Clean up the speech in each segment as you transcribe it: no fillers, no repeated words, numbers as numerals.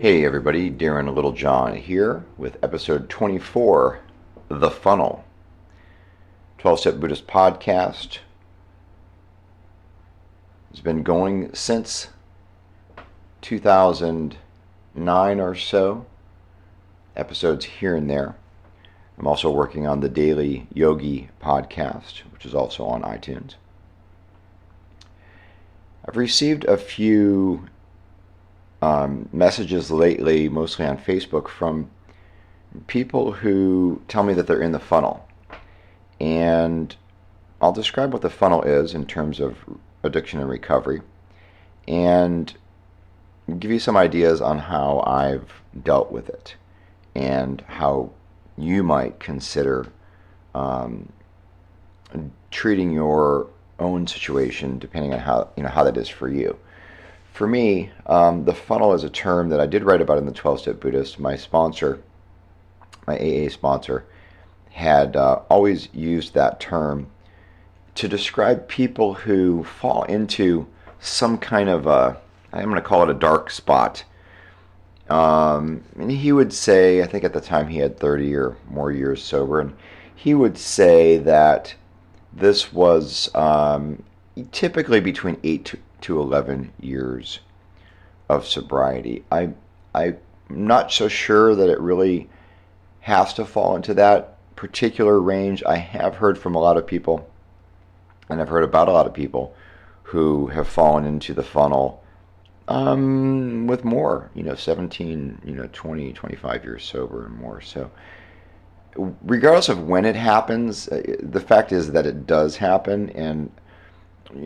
Hey everybody, Darren Littlejohn here with episode 24, The Funnel, 12-Step Buddhist podcast. It's been going since 2009 or so, episodes here and there. I'm also working on the Daily Yogi podcast, which is also on iTunes. I've received a few messages lately, mostly on Facebook, from people who tell me that they're in the funnel. And I'll describe what the funnel is in terms of addiction and recovery, and give you some ideas on how I've dealt with it and how you might consider treating your own situation depending on how that is for you. For me, the funnel is a term that I did write about in the 12-Step Buddhist. My sponsor, my AA sponsor, had always used that term to describe people who fall into some kind of I'm going to call it a dark spot. And he would say, I think at the time he had 30 or more years sober, and he would say that this was typically between 8 to 11 years of sobriety. I'm not so sure that it really has to fall into that particular range. I have heard from a lot of people, and I've heard about a lot of people who have fallen into the funnel with more, 17, 20, 25 years sober and more. So regardless of when it happens, the fact is that it does happen. And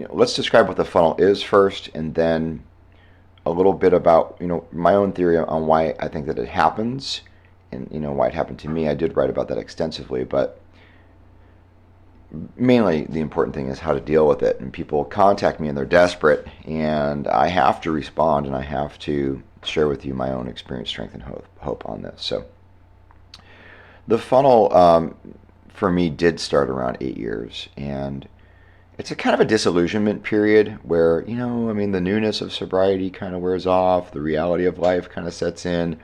let's describe what the funnel is first, and then a little bit about my own theory on why I think that it happens, and why it happened to me. I did write about that extensively, but mainly the important thing is how to deal with it. And people contact me and they're desperate, and I have to respond, and I have to share with you my own experience, strength, and hope on this. So the funnel for me did start around 8 years, and it's a kind of a disillusionment period where, the newness of sobriety kind of wears off, the reality of life kind of sets in.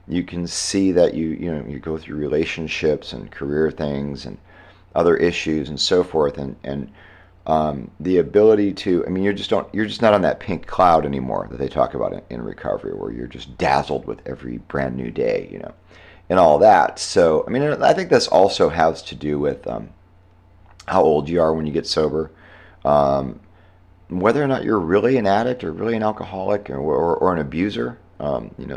You can see that you go through relationships and career things and other issues and so forth, and the ability to, you're just not on that pink cloud anymore that they talk about in recovery, where you're just dazzled with every brand new day, and all that. So, I think this also has to do with how old you are when you get sober, whether or not you're really an addict or really an alcoholic or an abuser,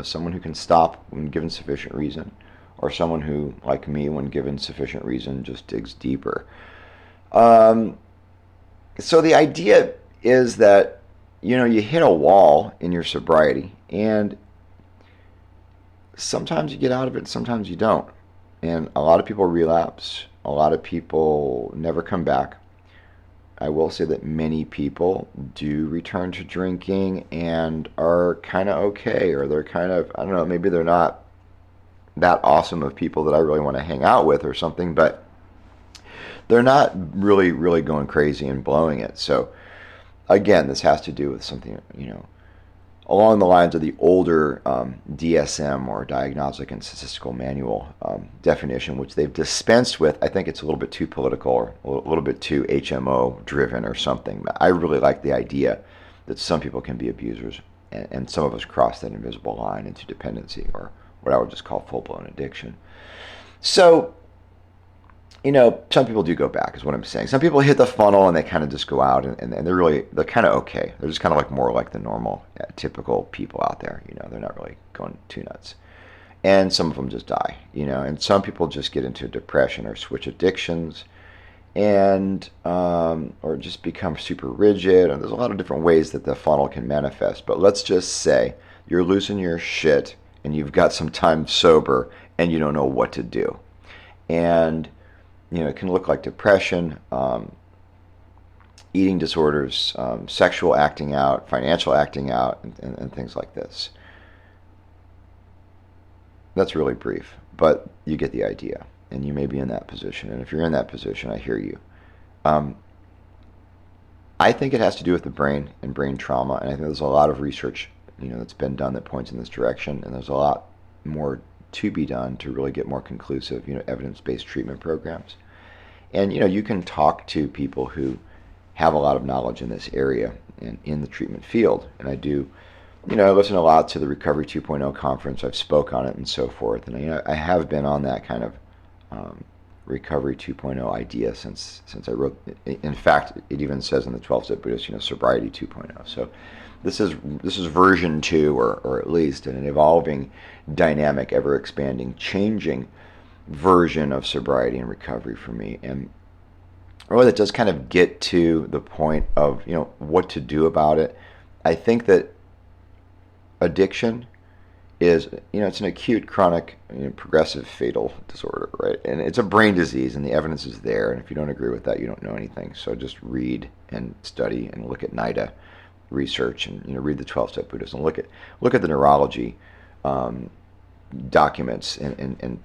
someone who can stop when given sufficient reason, or someone who, like me, when given sufficient reason, just digs deeper. So the idea is that, you hit a wall in your sobriety, and sometimes you get out of it, sometimes you don't. And a lot of people relapse. A lot of people never come back. I will say that many people do return to drinking and are kind of okay, or they're kind of, I don't know, maybe they're not that awesome of people that I really want to hang out with or something, but they're not really, really going crazy and blowing it. So again, this has to do with something, along the lines of the older DSM, or Diagnostic and Statistical Manual definition, which they've dispensed with. I think it's a little bit too political, or a little bit too HMO driven or something. I really like the idea that some people can be abusers, and some of us cross that invisible line into dependency, or what I would just call full-blown addiction. So, some people do go back, is what I'm saying. Some people hit the funnel and they kind of just go out, and they're kind of okay. They're just kind of like more like the normal, typical people out there. They're not really going too nuts. And some of them just die, and some people just get into depression or switch addictions, and or just become super rigid. And there's a lot of different ways that the funnel can manifest. But let's just say you're losing your shit and you've got some time sober and you don't know what to do. And it can look like depression, eating disorders, sexual acting out, financial acting out, and things like this. That's really brief, but you get the idea, and you may be in that position. And if you're in that position, I hear you. I think it has to do with the brain and brain trauma, and I think there's a lot of research that's been done that points in this direction, and there's a lot more to be done to really get more conclusive, evidence-based treatment programs. And you can talk to people who have a lot of knowledge in this area and in the treatment field. And I do, I listen a lot to the Recovery 2.0 conference. I've spoke on it and so forth. And I have been on that kind of Recovery 2.0 idea since I wrote. In fact, it even says in the 12-step Buddhist, sobriety 2.0. So this is version 2, or at least an evolving, dynamic, ever expanding, changing version of sobriety and recovery for me. And really, that does kind of get to the point of what to do about it. I think that addiction is it's an acute, chronic, progressive, fatal disorder, right? And it's a brain disease, and the evidence is there. And if you don't agree with that, you don't know anything. So just read and study and look at NIDA research, and read the 12-step Buddhist, and look at the neurology documents and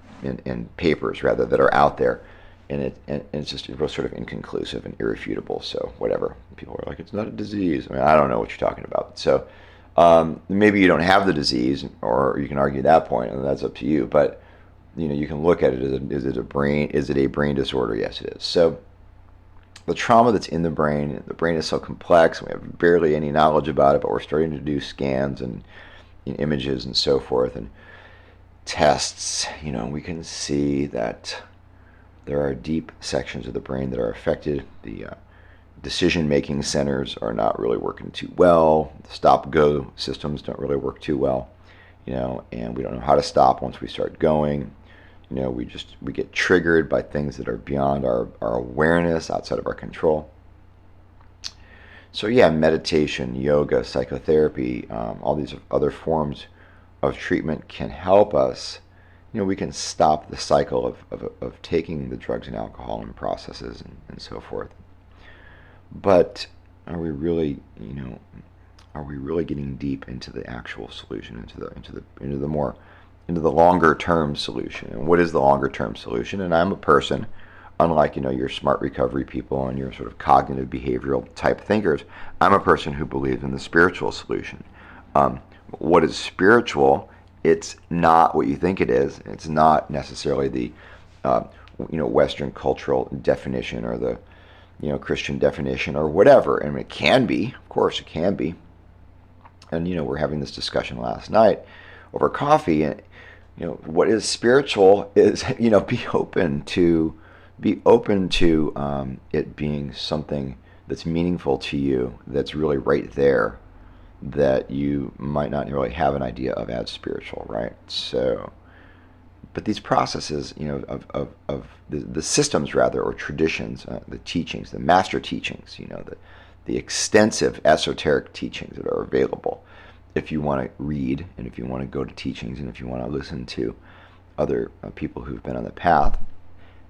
papers rather that are out there. And it's just sort of inconclusive and irrefutable. So whatever, people are like, it's not a disease. I mean, I don't know what you're talking about. So maybe you don't have the disease, or you can argue that point, and that's up to you. But you can look at it as is it a brain disorder? Yes, it is. So the trauma that's in the brain is so complex. We have barely any knowledge about it, but we're starting to do scans and images and so forth and tests. We can see that there are deep sections of the brain that are affected. The decision-making centers are not really working too well. The stop-go systems don't really work too well, and we don't know how to stop once we start going. We get triggered by things that are beyond our awareness, outside of our control. So yeah, meditation, yoga, psychotherapy, all these other forms of treatment can help us. We can stop the cycle of taking the drugs and alcohol and processes and so forth. But are we really getting deep into the actual solution, into the longer term solution? And what is the longer term solution? And I'm a person, unlike your smart recovery people and your sort of cognitive behavioral type thinkers, I'm a person who believes in the spiritual solution. What is spiritual? It's not what you think it is. It's not necessarily the Western cultural definition, or the Christian definition, or whatever. And it can be, of course, it can be. And we're having this discussion last night over coffee, and what is spiritual is be open to it being something that's meaningful to you, that's really right there, that you might not really have an idea of as spiritual, right? So, but these processes, of the systems rather, or traditions, the teachings, the master teachings, the extensive esoteric teachings that are available. If you want to read, and if you want to go to teachings, and if you want to listen to other people who've been on the path,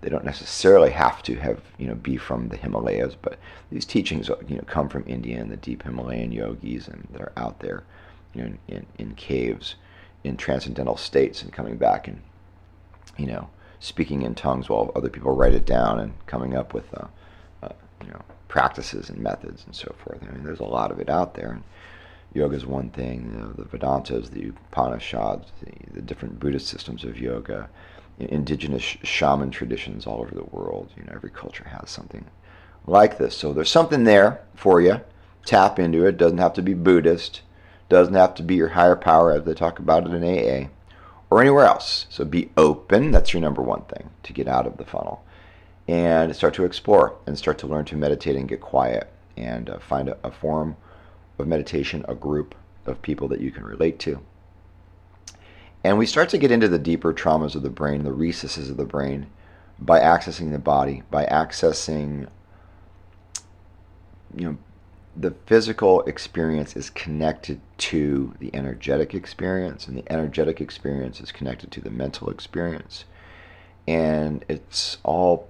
they don't necessarily have to have be from the Himalayas, but these teachings come from India and the deep Himalayan yogis, and they're out there in caves, in transcendental states, and coming back and speaking in tongues while other people write it down, and coming up with practices and methods and so forth. I mean, there's a lot of it out there. And yoga is one thing. The Vedantas, the Upanishads, the different Buddhist systems of yoga, indigenous shaman traditions all over the world. Every culture has something like this. So there's something there for you. Tap into it. Doesn't have to be Buddhist. Doesn't have to be your higher power, as they talk about it in AA, or anywhere else. So be open. That's your number one thing, to get out of the funnel and start to explore, and start to learn to meditate and get quiet, and find a form of meditation, a group of people that you can relate to. And we start to get into the deeper traumas of the brain, the recesses of the brain, by accessing the body, by accessing, the physical experience is connected to the energetic experience, and the energetic experience is connected to the mental experience. And it's all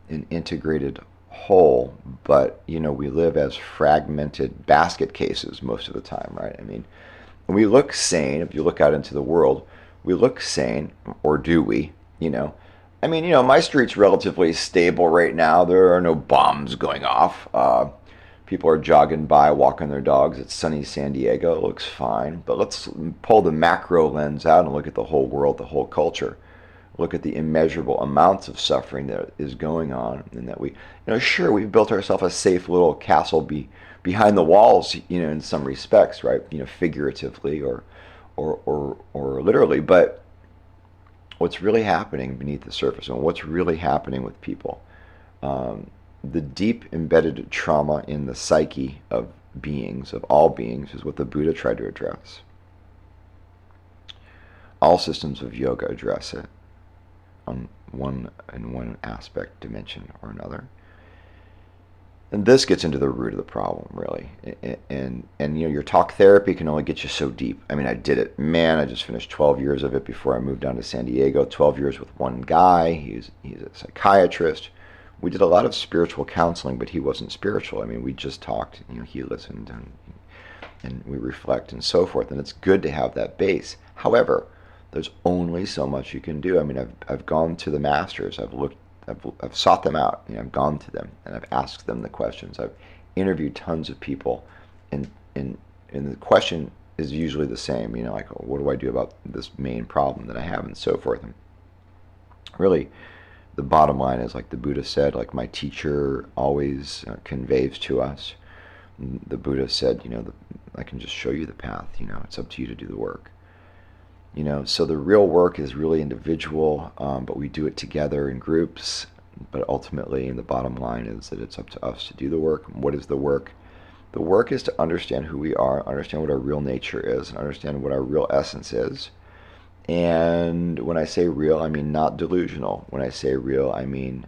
an integrated whole, but, we live as fragmented basket cases most of the time, right? I mean, we look sane. If you look out into the world, we look sane, or do we? I mean, my street's relatively stable right now. There are no bombs going off. People are jogging by, walking their dogs. It's sunny San Diego. It looks fine. But let's pull the macro lens out and look at the whole world, the whole culture. Look at the immeasurable amounts of suffering that is going on, and that sure, we've built ourselves a safe little castle behind the walls, in some respects, right? Figuratively or literally. But what's really happening beneath the surface, and what's really happening with people, the deep embedded trauma in the psyche of beings, of all beings, is what the Buddha tried to address. All systems of yoga address it in one aspect, dimension, or another. And this gets into the root of the problem, really. And your talk therapy can only get you so deep. I mean, I did it. Man, I just finished 12 years of it before I moved down to San Diego. 12 years with one guy. He's a psychiatrist. We did a lot of spiritual counseling, but he wasn't spiritual. I mean, we just talked. He listened, and we reflect and so forth. And it's good to have that base. However, there's only so much you can do. I mean, I've gone to the masters. I've sought them out. I've gone to them and I've asked them the questions. I've interviewed tons of people, and the question is usually the same. Like, what do I do about this main problem that I have, and so forth. And really, the bottom line is, like the Buddha said, like my teacher always conveys to us. The Buddha said, I can just show you the path. It's up to you to do the work. So the real work is really individual, but we do it together in groups. But ultimately, the bottom line is that it's up to us to do the work. What is the work? The work is to understand who we are, understand what our real nature is, and understand what our real essence is. And when I say real, I mean not delusional. When I say real, I mean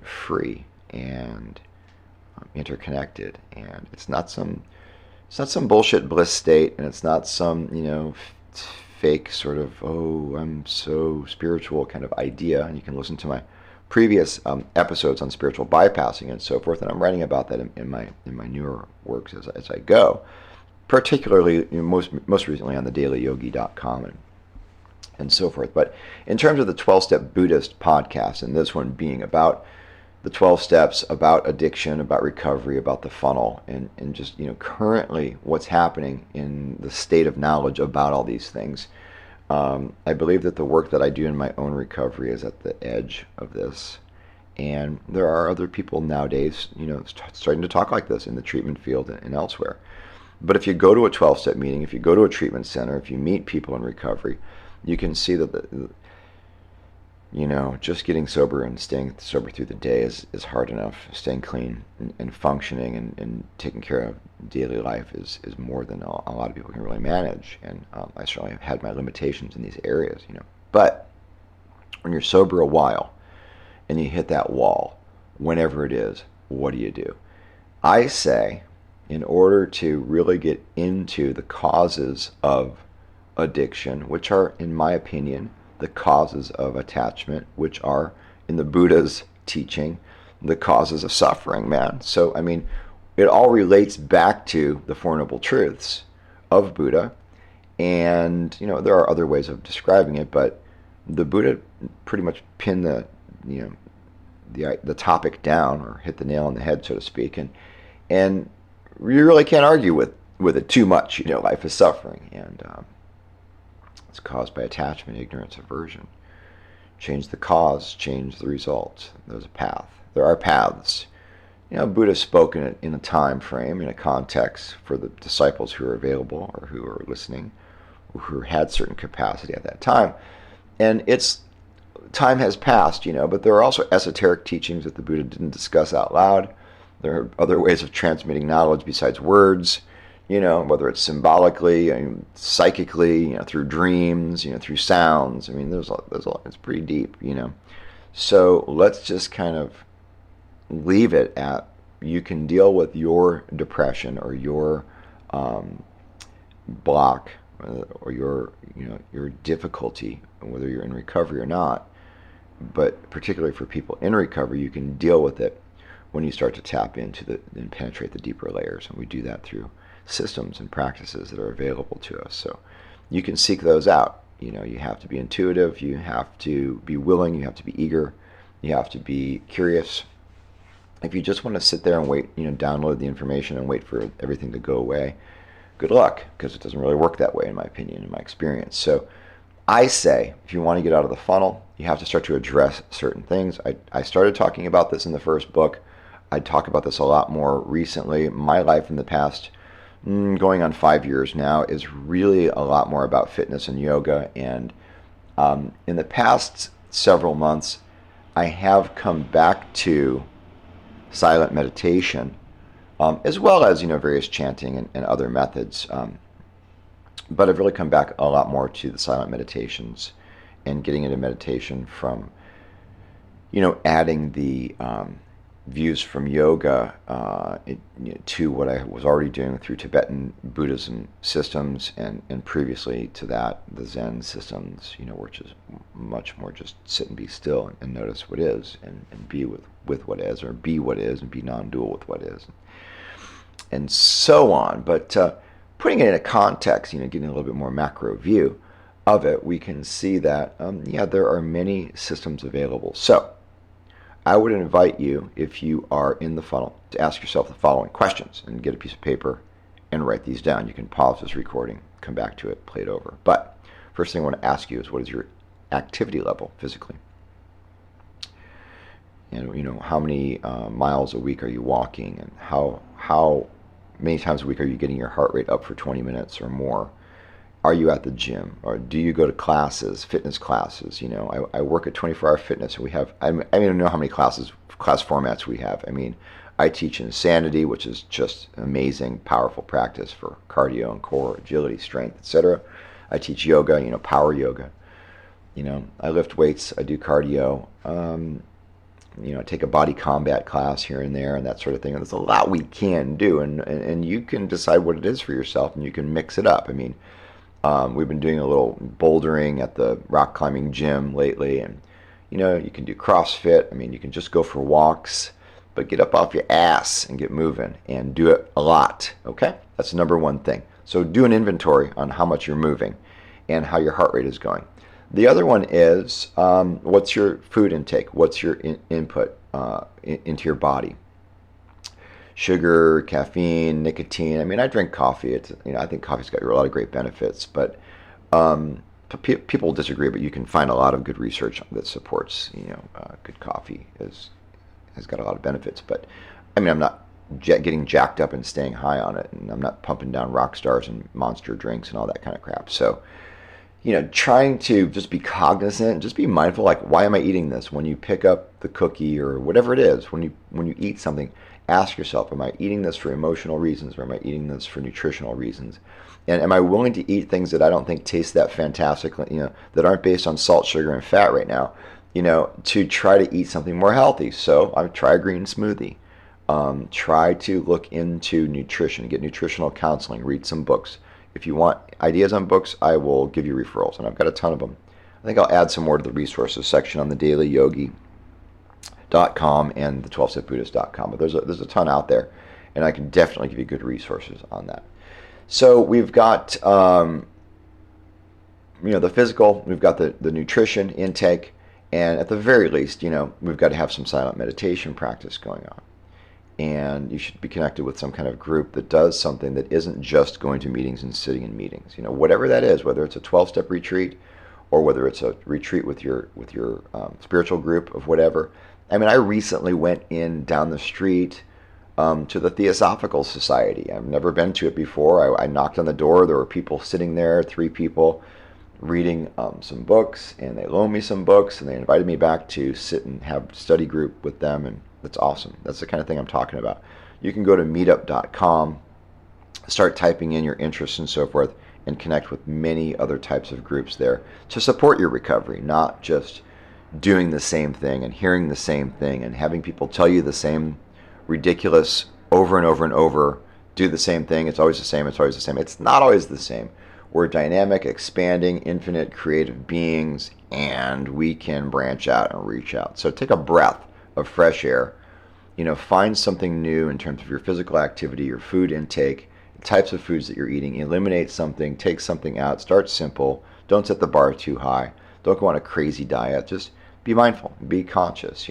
free and interconnected. And it's not some bullshit bliss state, and it's not some fake sort of, oh, I'm so spiritual kind of idea. And you can listen to my previous episodes on spiritual bypassing and so forth, and I'm writing about that in my newer works as I go. Particularly, most recently on the dailyyogi.com and so forth. But in terms of the 12-step Buddhist podcast, and this one being about the 12 steps, about addiction, about recovery, about the funnel, and just currently what's happening in the state of knowledge about all these things. I believe that the work that I do in my own recovery is at the edge of this. And there are other people nowadays, starting to talk like this in the treatment field and elsewhere. But if you go to a 12-step meeting, if you go to a treatment center, if you meet people in recovery, you can see that just getting sober and staying sober through the day is hard enough. Staying clean and functioning and taking care of daily life is more than a lot of people can really manage. And I certainly have had my limitations in these areas, But when you're sober a while and you hit that wall, whenever it is, what do? I say, in order to really get into the causes of addiction, which are, in my opinion, the causes of attachment, which are, in the Buddha's teaching, the causes of suffering, man. So, I mean, it all relates back to the Four Noble Truths of Buddha. And, there are other ways of describing it, but the Buddha pretty much pinned the topic down, or hit the nail on the head, so to speak. And you really can't argue with it too much. Life is suffering, and it's caused by attachment, ignorance, aversion. Change the cause, change the result. There's a path. There are paths. Buddha spoke in a time frame, in a context for the disciples who are available or who are listening, or who had certain capacity at that time. And time has passed, but there are also esoteric teachings that the Buddha didn't discuss out loud. There are other ways of transmitting knowledge besides words, whether it's symbolically, psychically, through dreams, through sounds. I mean, it's pretty deep, So let's just kind of leave it at, you can deal with your depression or your block or your difficulty, whether you're in recovery or not. But particularly for people in recovery, you can deal with it when you start to tap into and penetrate the deeper layers. And we do that through systems and practices that are available to us. So you can seek those out. You have to be intuitive, you have to be willing, you have to be eager, you have to be curious, If you just want to sit there and wait, download the information and wait for everything to go away, good luck, because it doesn't really work that way, in my opinion, in my experience. So I say, if you want to get out of the funnel, you have to start to address certain things. I started talking about this in the first book. I talk about this a lot more recently. My life in the past, going on 5 years now, is really a lot more about fitness and yoga. And in the past several months, I have come back to silent meditation, as well as various chanting and other methods. But I've really come back a lot more to the silent meditations and getting into meditation from, adding the views from yoga to what I was already doing through Tibetan Buddhism systems, and previously to that, the Zen systems, which is much more just sit and be still and notice what is, and be with what is, or be what is, and be non-dual with what is, and so on. But putting it in a context, getting a little bit more macro view of it, we can see that, there are many systems available. So I would invite you, if you are in the funnel, to ask yourself the following questions and get a piece of paper and write these down. You can pause this recording, come back to it, play it over. But first thing I want to ask you is, what is your activity level physically? How many miles a week are you walking, and how many times a week are you getting your heart rate up for 20 minutes or more? Are you at the gym, or do you go to classes, fitness classes? I work at 24 Hour Fitness, and we have, I don't know how many class formats we have. I teach Insanity, which is just amazing, powerful practice for cardio and core, agility, strength, etc. I teach yoga, power yoga. I lift weights, I do cardio. I take a body combat class here and there and that sort of thing. And there's a lot we can do, and you can decide what it is for yourself, and you can mix it up. We've been doing a little bouldering at the rock climbing gym lately, and you can do CrossFit. You can just go for walks, but get up off your ass and get moving, and do it a lot. Okay, that's the number one thing. So do an inventory on how much you're moving and how your heart rate is going. The other one is, what's your food intake? What's your input into your body? Sugar, caffeine, nicotine. I drink coffee. It's I think coffee's got a lot of great benefits, but people disagree. But you can find a lot of good research that supports good coffee has got a lot of benefits. But I'm not getting jacked up and staying high on it, and I'm not pumping down rock stars and monster drinks and all that kind of crap. So trying to just be cognizant, just be mindful, like, why am I eating this? When you pick up the cookie or whatever it is, when you eat something, ask yourself, am I eating this for emotional reasons, or am I eating this for nutritional reasons? And am I willing to eat things that I don't think taste that fantastic, that aren't based on salt, sugar, and fat right now, to try to eat something more healthy? So I try a green smoothie. Try to look into nutrition, get nutritional counseling, read some books. If you want ideas on books, I will give you referrals, and I've got a ton of them. I think I'll add some more to the resources section on the dailyyogi.com and the 12stepbuddhist.com, but there's a ton out there, and I can definitely give you good resources on that. So we've got the physical, we've got the nutrition intake, and at the very least, we've got to have some silent meditation practice going on. And you should be connected with some kind of group that does something that isn't just going to meetings and sitting in meetings. Whatever that is, whether it's a 12-step retreat, or whether it's a retreat with your spiritual group of whatever. I recently went down the street to the Theosophical Society. I've never been to it before. I knocked on the door. There were people sitting there, 3 people, reading some books, and they loaned me some books, and they invited me back to sit and have a study group with them, and that's awesome. That's the kind of thing I'm talking about. You can go to Meetup.com, start typing in your interests and so forth, and connect with many other types of groups there to support your recovery, not just doing the same thing and hearing the same thing and having people tell you the same ridiculous over and over and over, do the same thing, it's always the same, it's always the same. It's not always the same. We're dynamic, expanding, infinite, creative beings, and we can branch out and reach out. So take a breath of fresh air. Find something new in terms of your physical activity, your food intake, the types of foods that you're eating. Eliminate something, take something out. Start simple. Don't set the bar too high. Don't go on a crazy diet. Just be mindful, be conscious.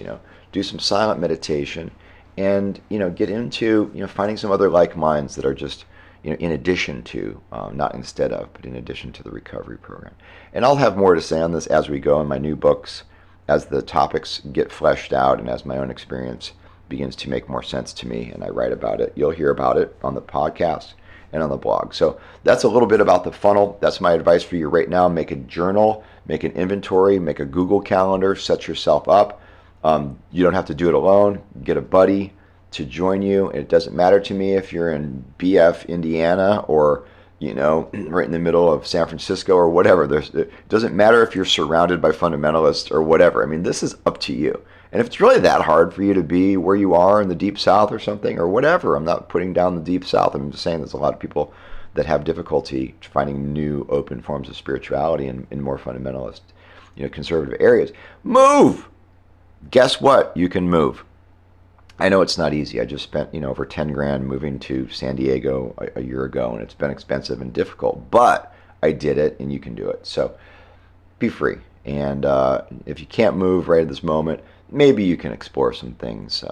Do some silent meditation, and get into finding some other like minds that are just in addition to, not instead of, but in addition to the recovery program. And I'll have more to say on this as we go in my new books, as the topics get fleshed out and as my own experience begins to make more sense to me and I write about it. You'll hear about it on the podcast and on the blog. So that's a little bit about the funnel. That's my advice for you right now. Make a journal, make an inventory, make a Google Calendar, set yourself up. You don't have to do it alone. Get a buddy to join you. It doesn't matter to me if you're in BF, Indiana, or right in the middle of San Francisco or whatever. It doesn't matter if you're surrounded by fundamentalists or whatever. I mean, this is up to you. And if it's really that hard for you to be where you are in the Deep South or something or whatever, I'm not putting down the Deep South. I'm just saying there's a lot of people that have difficulty finding new open forms of spirituality in more fundamentalist, conservative areas. Move! Guess what? You can move. I know it's not easy. I just spent, over 10 grand moving to San Diego a year ago, and it's been expensive and difficult, but I did it, and you can do it. So be free. And if you can't move right at this moment, maybe you can explore some things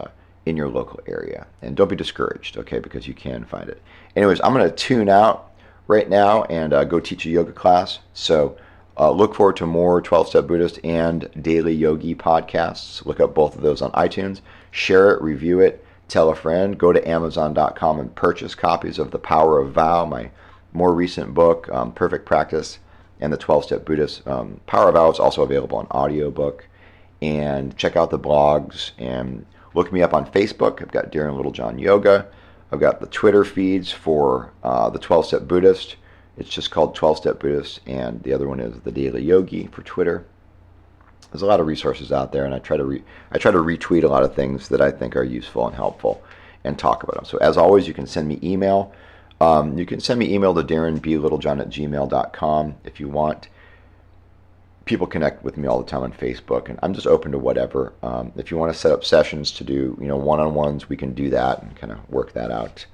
in your local area. And don't be discouraged, okay, because you can find it. Anyways, I'm going to tune out right now and go teach a yoga class. So look forward to more 12-Step Buddhist and Daily Yogi podcasts. Look up both of those on iTunes. Share it, review it, tell a friend. Go to Amazon.com and purchase copies of The Power of Vow, my more recent book, Perfect Practice, and the 12-Step Buddhist. Power of Vow is also available on audiobook. And check out the blogs and look me up on Facebook. I've got Darren Littlejohn Yoga. I've got the Twitter feeds for the 12-Step Buddhist. It's just called 12-Step Buddhist, and the other one is the Daily Yogi for Twitter. There's a lot of resources out there, and I try to retweet a lot of things that I think are useful and helpful and talk about them. So as always, you can send me email. You can send me email to darrenblittlejohn@gmail.com if you want. People connect with me all the time on Facebook, and I'm just open to whatever. If you want to set up sessions to do, one-on-ones, we can do that and kind of work that out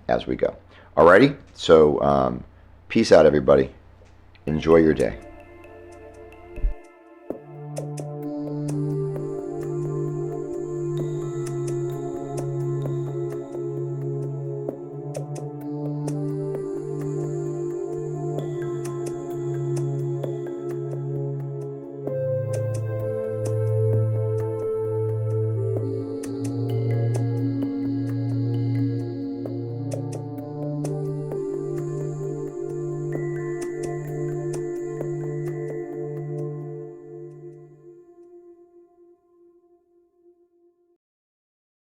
as we go. Alrighty, so peace out, everybody. Enjoy your day.